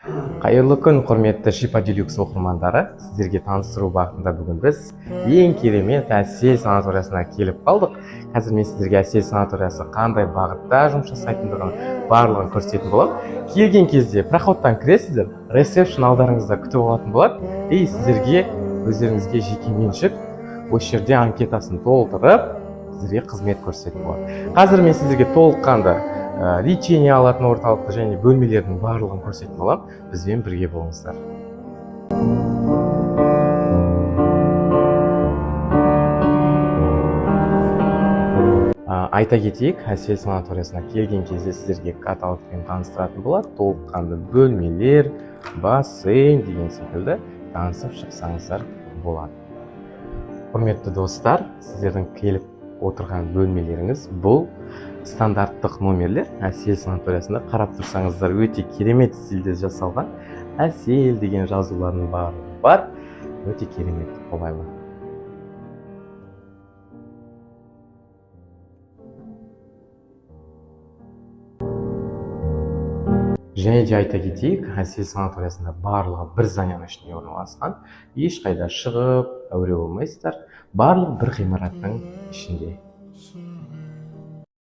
Қайырлы күн, құрметті Шипа Делюкс оқырмандары. Сіздерге таныстыру бағытында бүгін біз ең керемет әсел санаториясына келіп қалдық. Қазір мен сіздерге әсел санаториясы қандай бағытта жұмыс жасайтындығын барлығын көрсететін боламын. Келген кезде проходтан кіресіздер, ресепшн алдарыңызда күтіп алатын болады. Сіздерге өздеріңізге жеке меншік осы жерде анкетасын толтырып, сіздерге қызмет көрсететін болады. Қазір мен сіздерге толыққанды лечение алатын орталықты және бөлмелердің барлығын көрсететін боламын. Бізбен бірге болыңыздар. Айта кетейік, әсел санаториясына келген кезде сіздерге каталогпен таныстыратын болады. Толыққанды бөлмелер, бассейн деген секілді танысып шықсаңыздар болады. Құрметті достар, сіздердің келіп отырған бөлмелеріңіз бұл стандарттық номерлер. Әсел санаториясында қарап тұрсаңыздар өте керемет стильде жасалған. Әсел деген жазулардың барлығы бар. Өте керемет, қолайлы. Және де айта кетейік, әсел санаториясында барлығы бір зданиенің ішінде орналасқан. Ешқайда шығып әуре болмайсыздар. Барлық бір ғимараттың ішінде.